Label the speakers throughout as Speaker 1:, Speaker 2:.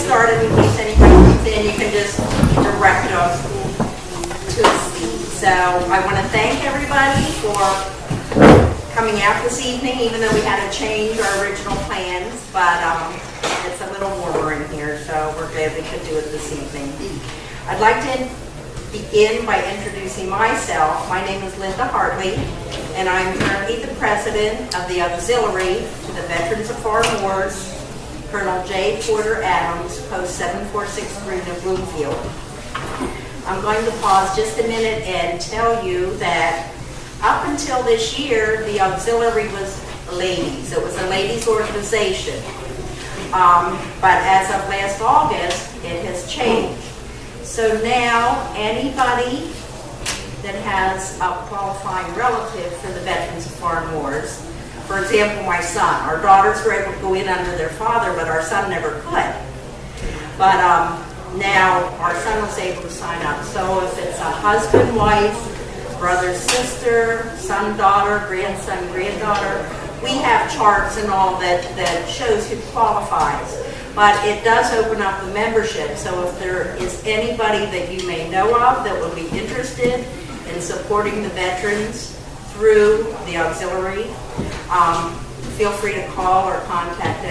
Speaker 1: started, in case anybody comes in, you can just direct them to a seat. So I want to thank everybody for coming out this evening, even though we had to change our original plans, but it's a little warmer in here, so we're glad we could do it this evening. I'd like to begin by introducing myself. My name is Linda Hartley, and I'm currently the president of the auxiliary to the Veterans of Foreign Wars, Colonel J. Porter Adams, Post 746 Green in Bloomfield. I'm going to pause just a minute and tell you that up until this year, the auxiliary was ladies. It was a ladies' organization. But as of last August, it has changed. So now, anybody that has a qualifying relative for the Veterans of Foreign Wars, for example, my son, our daughters were able to go in under their father, but our son never could. But now our son was able to sign up. So if it's a husband, wife, brother, sister, son, daughter, grandson, granddaughter, we have charts and all that shows who qualifies. But it does open up the membership, so if there is anybody that you may know of that would be interested in supporting the veterans through the auxiliary, feel free to call or contact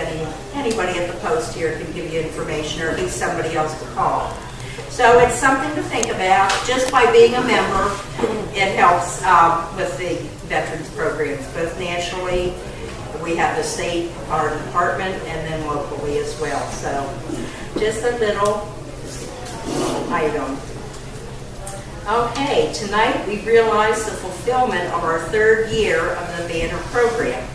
Speaker 1: anybody at the post here can give you information, or at least somebody else to call. So it's something to think about. Just by being a member, it helps with the veterans programs, both nationally. We have the state, our department, and then locally as well. So just a little item. Okay, tonight we realize the fulfillment of our third year of the banner program.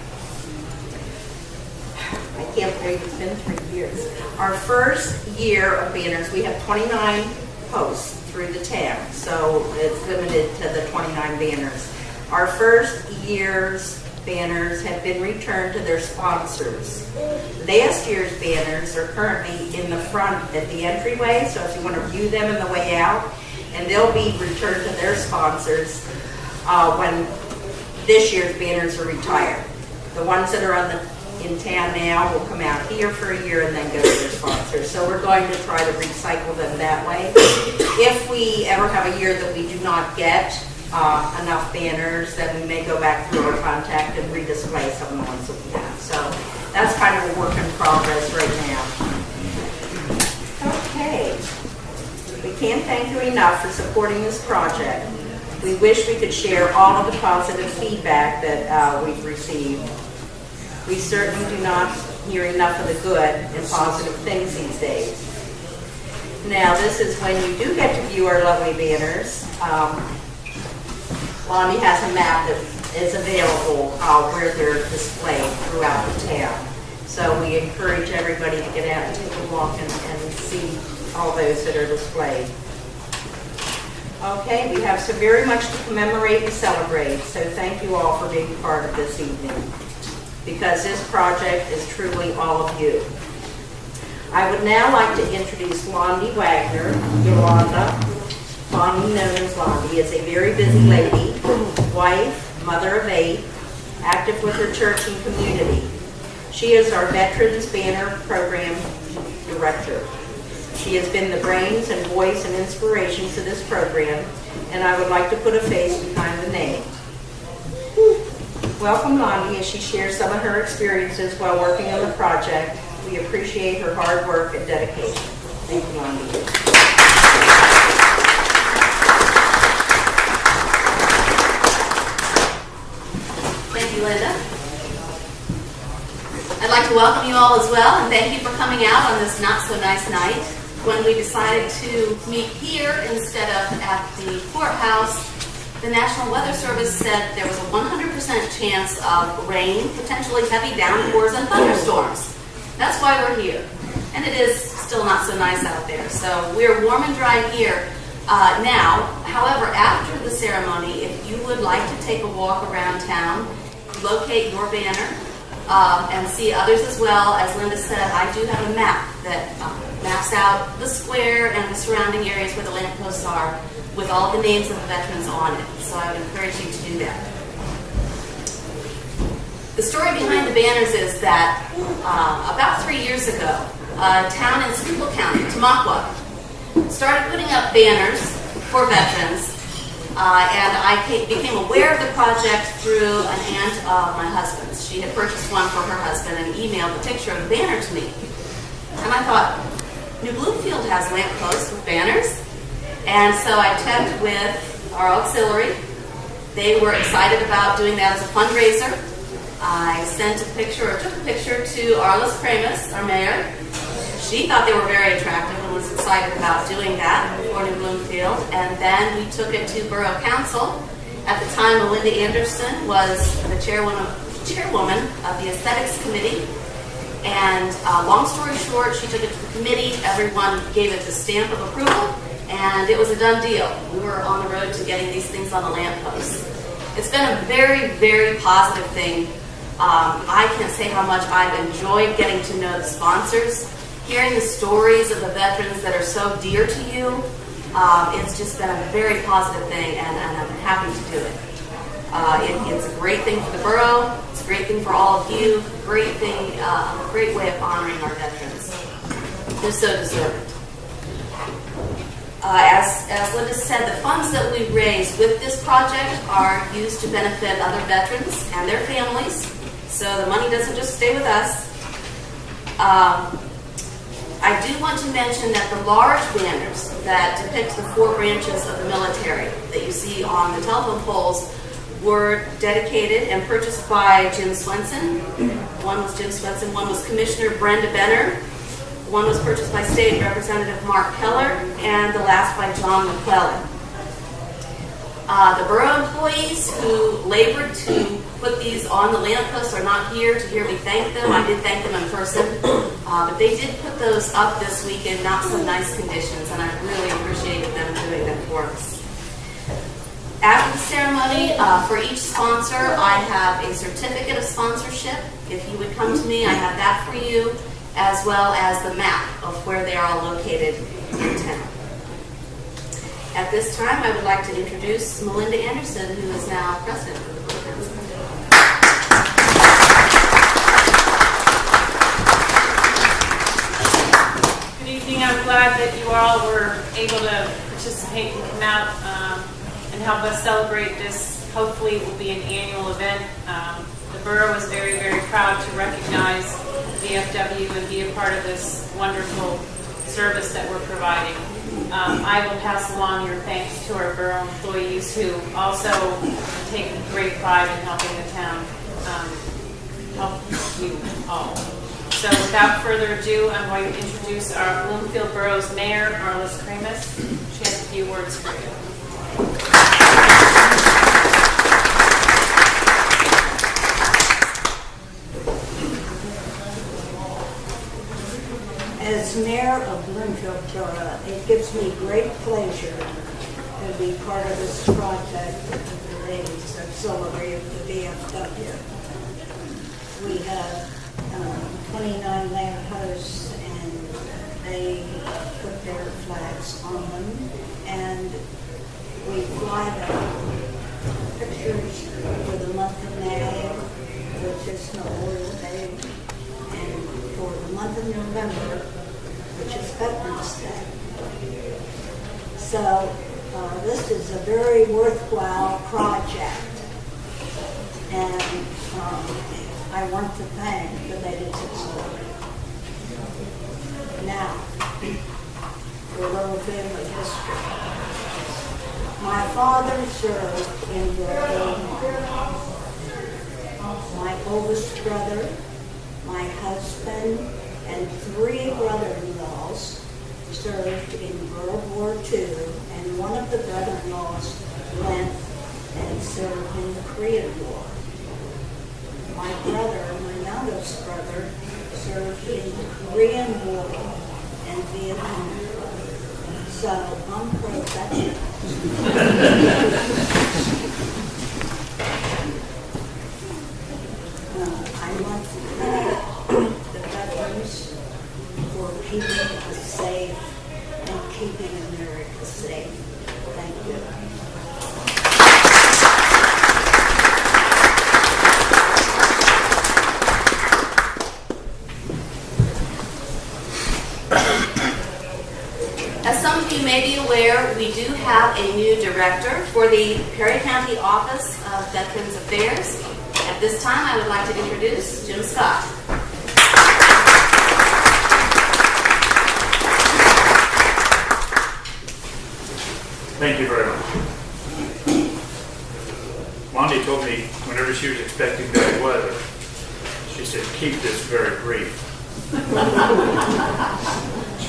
Speaker 1: I can't believe it's been 3 years. Our first year of banners, we have 29 posts through the town, so it's limited to the 29 banners. Our first year's banners have been returned to their sponsors. Last year's banners are currently in the front at the entryway, so if you want to view them on the way out, and they'll be returned to their sponsors when this year's banners are retired. The ones that are in town now will come out here for a year and then go to their sponsors. So we're going to try to recycle them that way. If we ever have a year that we do not get enough banners, then we may go back through our contact and redisplay some of the ones that we have. So that's kind of a work in progress right now. Okay. We can't thank you enough for supporting this project. We wish we could share all of the positive feedback that we've received. We certainly do not hear enough of the good and positive things these days. Now, this is when you do get to view our lovely banners. Lonnie has a map that is available where they're displayed throughout the town. So we encourage everybody to get out and take a walk and see all those that are displayed. Okay, we have so very much to commemorate and celebrate, so thank you all for being part of this evening, because this project is truly all of you. I would now like to introduce Londi Wagner. Yolanda, fondly known as Londi, is a very busy lady, wife, mother of 8, active with her church and community. She is our Veterans Banner Program Director. She has been the brains and voice and inspiration to this program, and I would like to put a face behind the name. Welcome Londi as she shares some of her experiences while working on the project. We appreciate her hard work and dedication. Thank you, Londi.
Speaker 2: Thank you, Linda. I'd like to welcome you all as well, and thank you for coming out on this not-so-nice night when we decided to meet here instead of at the courthouse. The National Weather Service said there was a 100% chance of rain, potentially heavy downpours and thunderstorms. That's why we're here. And it is still not so nice out there. So we're warm and dry here now. However, after the ceremony, if you would like to take a walk around town, locate your banner, and see others as well, as Linda said, I do have a map that maps out the square and the surrounding areas where the lampposts are with all the names of the veterans on it. So I would encourage you to do that. The story behind the banners is that about 3 years ago, a town in Schuylkill County, Tamaqua, started putting up banners for veterans, and I became aware of the project through an aunt of my husband's. She had purchased one for her husband and emailed a picture of the banner to me. And I thought, New Bloomfield has lampposts with banners. And so I checked with our auxiliary. They were excited about doing that as a fundraiser. I took a picture to Arliss Kramus, our mayor. She thought they were very attractive and was excited about doing that for New Bloomfield. And then we took it to Borough Council. At the time, Melinda Anderson was the chairwoman of the Aesthetics Committee. And long story short, she took it to the committee. Everyone gave it the stamp of approval, and it was a done deal. We were on the road to getting these things on the lampposts. It's been a very, very positive thing. I can't say how much I've enjoyed getting to know the sponsors, hearing the stories of the veterans that are so dear to you. It's just been a very positive thing, and I'm happy to do it. It's a great thing for the borough. It's a great thing for all of you. Great thing, a great way of honoring our veterans. They're so deserving. As Linda said, the funds that we raise with this project are used to benefit other veterans and their families. So the money doesn't just stay with us. I do want to mention that the large banners that depict the 4 branches of the military that you see on the telephone poles were dedicated and purchased by Jim Swenson. One was Jim Swenson, one was Commissioner Brenda Benner, one was purchased by State Representative Mark Keller, and the last by John McClellan. The borough employees who labored to put these on the lampposts are not here to hear me thank them. I did thank them in person, but they did put those up this week in not so nice conditions, and I really appreciated them doing that for us. After the ceremony, for each sponsor, I have a certificate of sponsorship. If you would come to me, I have that for you, as well as the map of where they are all located in town. At this time, I would like to introduce Melinda Anderson, who is now president of the Borough Council.
Speaker 3: Good evening. I'm glad that you all were able to participate and come out and help us celebrate this. Hopefully it will be an annual event. The borough is very, very proud to recognize VFW and be a part of this wonderful service that we're providing. I will pass along your thanks to our borough employees who also take great pride in helping the town help you all. So without further ado, I'm going to introduce our Bloomfield Borough's Mayor, Arliss Kramus. She has a few words for you.
Speaker 4: As Mayor of Bloomfield Borough, it gives me great pleasure to be part of this project with the ladies auxiliary of the VFW. We have 29 lampposts, and they put their flags on them, and we fly the pictures for the month of May, which is Memorial Day, and for the month of November, which is Veterans Day. So this is a very worthwhile project, and I want to thank the ladies auxiliary. Now, for a little bit of history. My father served in World War I. My oldest brother, my husband, and 3 brother-in-laws served in World War II, and one of the brother-in-laws went and served in the Korean War. My brother, my youngest brother, served in the Korean War and Vietnam. So I'm pro-veteran. I want to thank the veterans for keeping us safe and keeping America safe. Thank you.
Speaker 2: of you may be aware, we do have a new director for the Perry County Office of Veterans Affairs. At this time, I would like to introduce Jim Scott.
Speaker 5: Thank you very much. Monty told me whenever she was expecting bad weather, she said, keep this very brief. She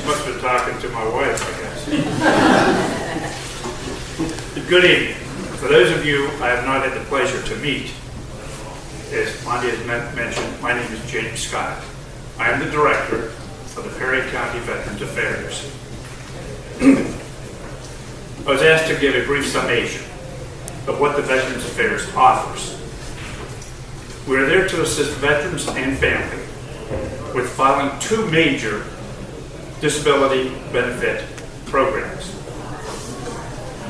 Speaker 5: must have been talking to my wife, I guess. Good evening. For those of you I have not had the pleasure to meet, as Monty has mentioned, my name is James Scott. I am the director of the Perry County Veterans Affairs. I was asked to give a brief summation of what the Veterans Affairs offers. We are there to assist veterans and family with filing 2 major disability benefit programs.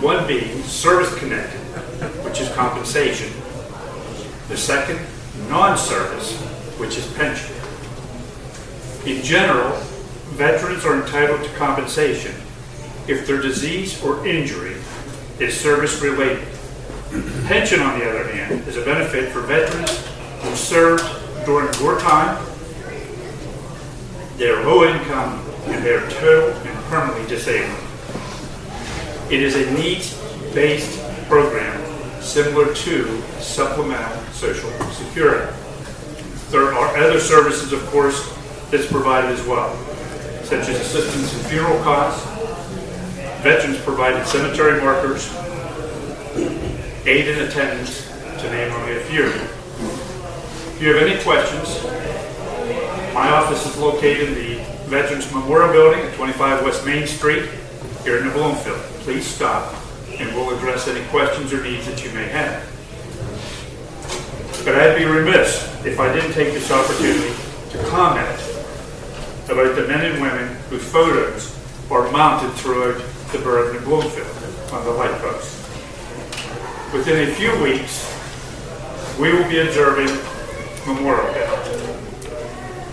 Speaker 5: One being service-connected, which is compensation. The second, non-service, which is pension. In general, veterans are entitled to compensation if their disease or injury is service-related. Pension, on the other hand, is a benefit for veterans who served during wartime, they are low income, and they are total and permanently disabled. It is a needs-based program similar to supplemental Social Security. There are other services, of course, that's provided as well, such as assistance in funeral costs, veterans provided cemetery markers, aid in attendance, to name only a few. If you have any questions, my office is located in the Veterans Memorial Building at 25 West Main Street here in New Bloomfield. Please stop and we'll address any questions or needs that you may have. But I'd be remiss if I didn't take this opportunity to comment about the men and women whose photos are mounted throughout the borough of New Bloomfield on the light posts. Within a few weeks, we will be observing Memorial Day.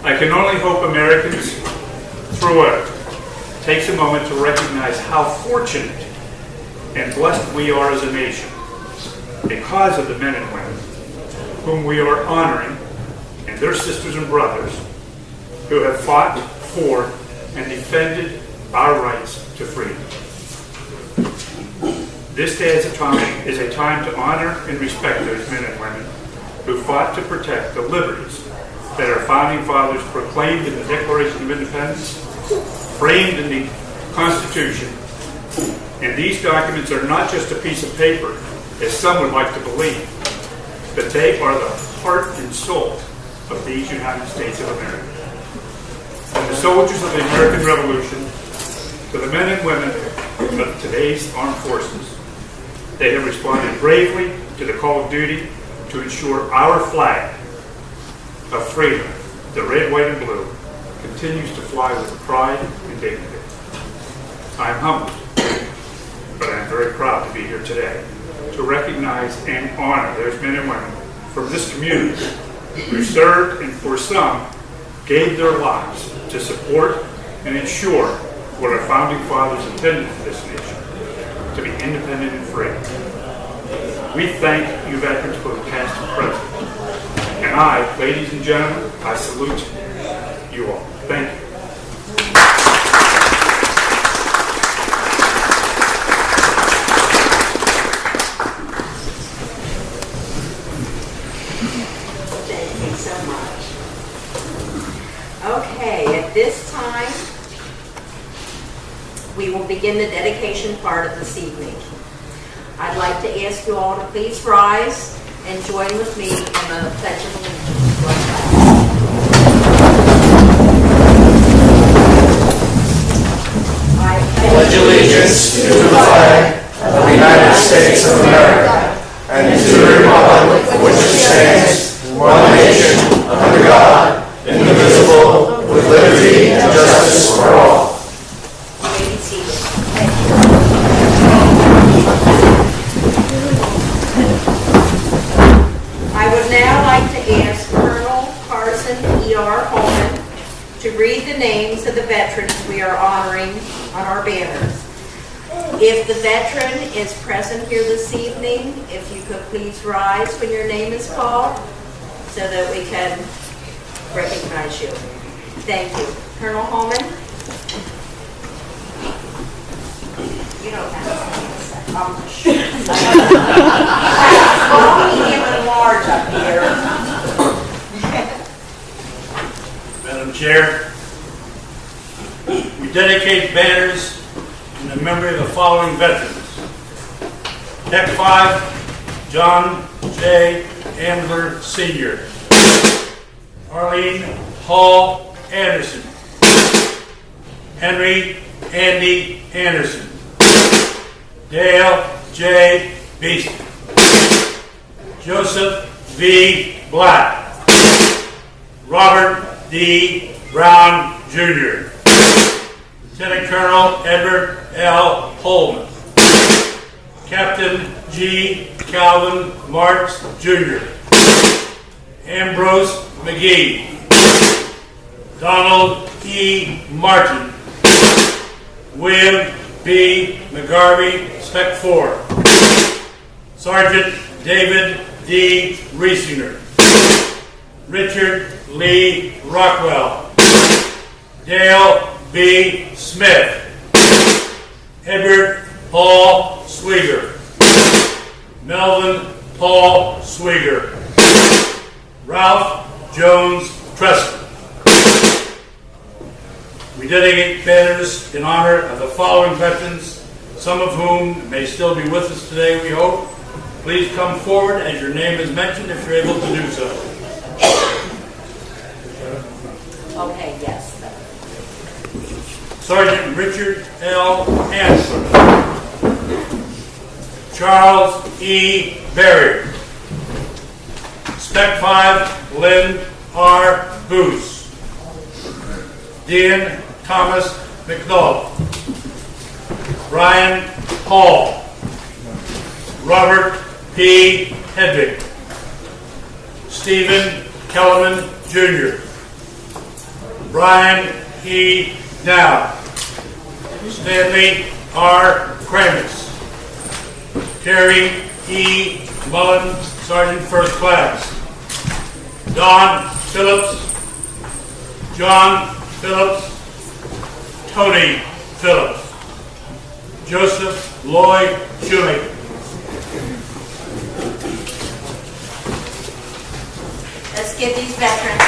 Speaker 5: I can only hope Americans throughout takes a moment to recognize how fortunate and blessed we are as a nation because of the men and women whom we are honoring and their sisters and brothers who have fought for and defended our rights to freedom. This day is a time to honor and respect those men and women who fought to protect the liberties that our founding fathers proclaimed in the Declaration of Independence, framed in the Constitution. And these documents are not just a piece of paper, as some would like to believe, but they are the heart and soul of these United States of America. From the soldiers of the American Revolution to the men and women of today's armed forces, they have responded bravely to the call of duty to ensure our flag of freedom, the red, white, and blue, continues to fly with pride and dignity. I am humbled, but I am very proud to be here today to recognize and honor those men and women from this community who served and for some gave their lives to support and ensure what our founding fathers intended for this nation, to be independent and free. We thank you veterans both past and present. And I, ladies and gentlemen, I salute you all. Thank you.
Speaker 1: Thank you so much. Okay, at this time, we will begin the dedication part of this evening. I'd like to ask you all to please rise and join with me in the Pledge of Allegiance. I
Speaker 6: pledge allegiance to the flag of the United States of America and to the republic for which it stands, one nation, under God, indivisible, with liberty and justice for all.
Speaker 1: You may be seated. I would now like to ask Colonel Carson E.R. Holman to read the names of the veterans we are honoring on our banners. If the veteran is present here this evening, if you could please rise when your name is called so that we can recognize you. Thank you. Colonel Holman? You don't have to. I'm sure. Small, medium, and large up here.
Speaker 7: Madam Chair, we dedicate banners in the memory of the following veterans. Deck 5, John J. Ambler Sr., Arlene Hall Anderson, Henry Andy Anderson, Dale J. Beeston, Joseph V. Black, Robert D. Brown, Jr., Lieutenant Colonel Edward L. Holman, Captain G. Calvin Marks, Jr., Ambrose McGee, Donald E. Martin, William B. McGarvey, Spec 4, Sergeant David D. Riesinger, Richard Lee Rockwell, Dale B. Smith, Edward Paul Swieger, Melvin Paul Swieger, Ralph Jones Preston. We dedicate banners in honor of the following veterans, some of whom may still be with us today, we hope. Please come forward as your name is mentioned if you're able to do so.
Speaker 1: Okay, yes.
Speaker 7: Sergeant Richard L. Hanson, Charles E. Berry, Spec 5 Lynn R. Boos, Dean Thomas McNull, Brian Hall, Robert P. Hedvig, Stephen Kellerman Jr., Brian E. Dow, Stanley R. Kramis, Terry E. Mullen, Sergeant First Class, Don Phillips, John Phillips, Tony Phillips, Joseph Lloyd Shoemaker.
Speaker 1: Let's give these veterans.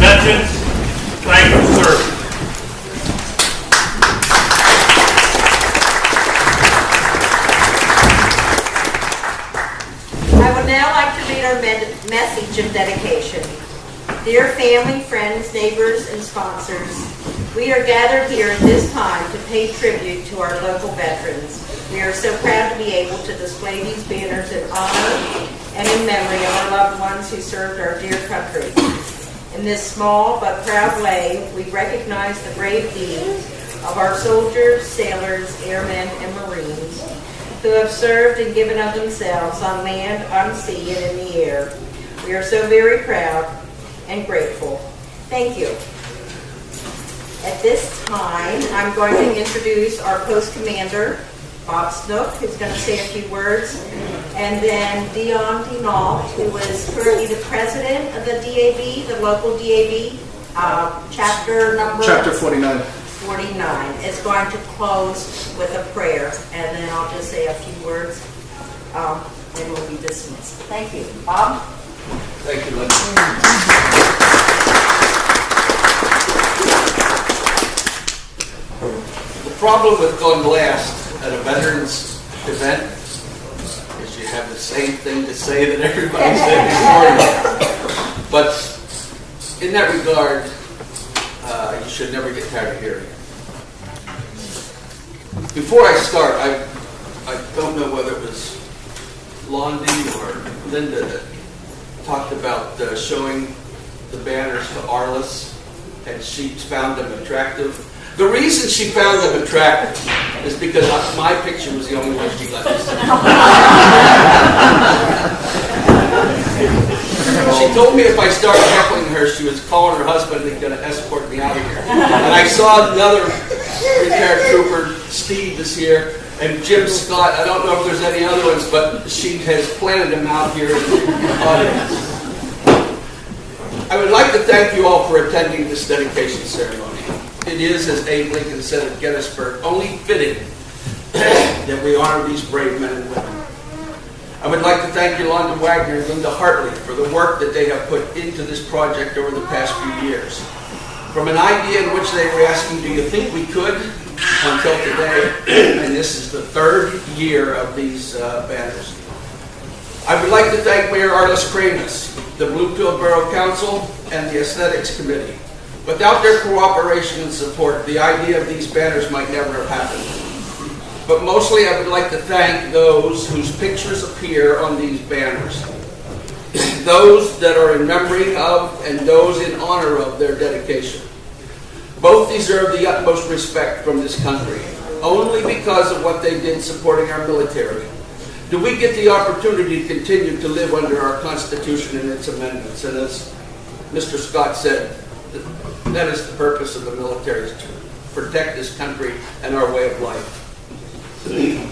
Speaker 7: Veterans, thank you, sir.
Speaker 1: I would now like to read our message of dedication. Dear family, friends, neighbors, and sponsors, we are gathered here at this time to pay tribute to our local veterans. We are so proud to be able to display these banners in honor and in memory of our loved ones who served our dear country. In this small but proud way, we recognize the brave deeds of our soldiers, sailors, airmen, and Marines who have served and given of themselves on land, on sea, and in the air. We are so very proud and grateful. Thank you. At this time, I'm going to introduce our post commander, Bob Snook, who's going to say a few words, and then Dion Denault, who is currently the president of the DAB, the local DAB, chapter
Speaker 6: 49.
Speaker 1: 49, is going to close with a prayer, and then I'll just say a few words, and we'll be dismissed. Thank you. Bob?
Speaker 6: Thank you, Lynn. The problem with going last at a veterans event is you have the same thing to say that everybody said before you. But in that regard, you should never get tired of hearing it. Before I start, I don't know whether it was
Speaker 8: Londi or Linda that talked about showing the banners to Arliss, and she found them attractive. The reason she found them attractive is because my picture was the only one she let me see. She told me if I started heckling her, she was calling her husband and going to escort me out of here. And I saw another retired trooper, Steve, is here, and Jim Scott. I don't know if there's any other ones, but she has planted them out here in the audience. I would like to thank you all for attending this dedication ceremony. It is, as Abe Lincoln said at Gettysburg, only fitting that we honor these brave men and women. I would like to thank Yolanda Wagner and Linda Hartley for the work that they have put into this project over the past few years. From an idea in which they were asking, do you think we could, until today, and this is the third year of these banners. I would like to thank Mayor Arliss Kramus, the Bluefield Borough Council, and the Aesthetics Committee. Without their cooperation and support, the idea of these banners might never have happened. But mostly I would like to thank those whose pictures appear on these banners. Those that are in memory of and those in honor of their dedication. Both deserve the utmost respect from this country, only because of what they did supporting our military. Do we get the opportunity to continue to live under our Constitution and its amendments? And as Mr. Scott said, that is the purpose of the military, is to protect this country and our way of life.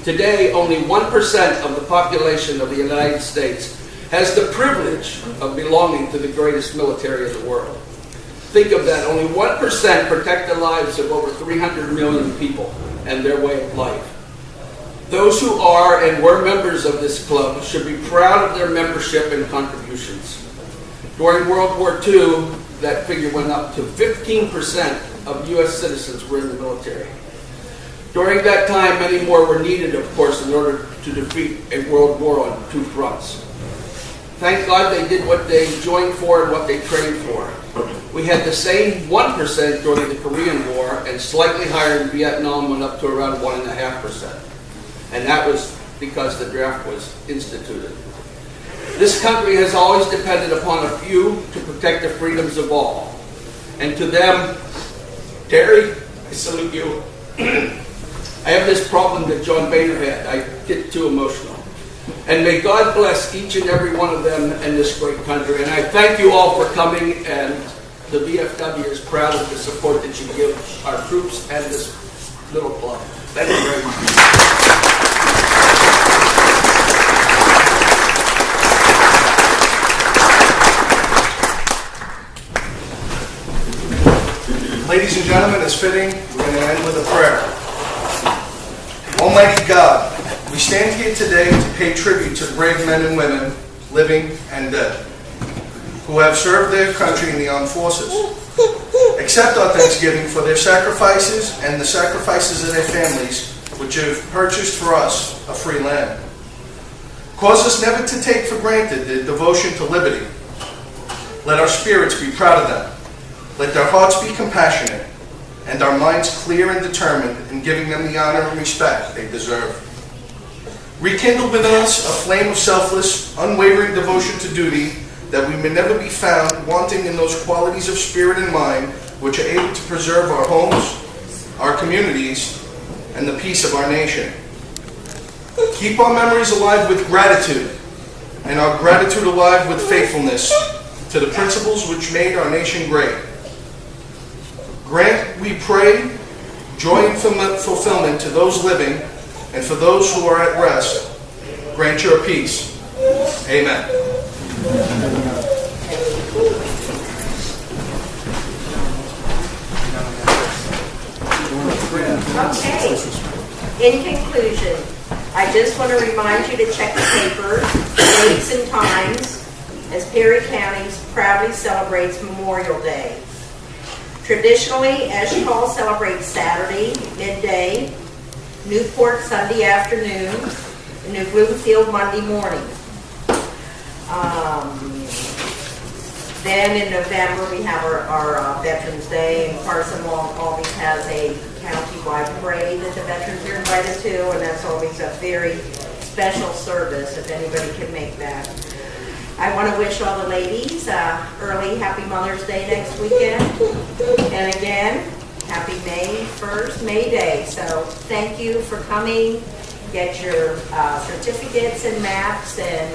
Speaker 8: Today, only 1% of the population of the United States has the privilege of belonging to the greatest military in the world. Think of that, only 1% protect the lives of over 300 million people and their way of life. Those who are and were members of this club should be proud of their membership and contributions. During World War II, that figure went up to 15% of U.S. citizens were in the military. During that time, many more were needed, of course, in order to defeat a world war on two fronts. Thank God they did what they joined for and what they trained for. We had the same 1% during the Korean War, and slightly higher in Vietnam, went up to around 1.5%. And that was because the draft was instituted. This country has always depended upon a few to protect the freedoms of all. And to them, Terry, I salute you. I have this problem that John Boehner had. I get too emotional. And may God bless each and every one of them in this great country. And I thank you all for coming, and the VFW is proud of the support that you give our troops and this little club. Thank you very much.
Speaker 6: Ladies and gentlemen, it's fitting, we're going to end with a prayer. Almighty God, we stand here today to pay tribute to brave men and women, living and dead, who have served their country in the armed forces. Accept our thanksgiving for their sacrifices and the sacrifices of their families, which have purchased for us a free land. Cause us never to take for granted their devotion to liberty. Let our spirits be proud of them. Let their hearts be compassionate, and our minds clear and determined in giving them the honor and respect they deserve. Rekindle within us a flame of selfless, unwavering devotion to duty, that we may never be found wanting in those qualities of spirit and mind which are able to preserve our homes, our communities, and the peace of our nation. Keep our memories alive with gratitude, and our gratitude alive with faithfulness to the principles which made our nation great. Grant, we pray, joy and fulfillment to those living, and for those who are at rest, grant your peace. Amen.
Speaker 1: Okay. In conclusion, I just want to remind you to check the papers, dates and times, as Perry County proudly celebrates Memorial Day. Traditionally, Eshcol celebrates Saturday, midday, Newport Sunday afternoon, and New Bloomfield Monday morning. Then in November, we have our Veterans Day, and Carson always has a county-wide parade that the veterans are invited to, and that's always a very special service, if anybody can make that. I want to wish all the ladies early Happy Mother's Day next weekend. And again, happy May 1st, May Day. So thank you for coming. Get your certificates and maps and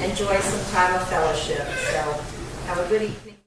Speaker 1: enjoy some time of fellowship. So have a good evening.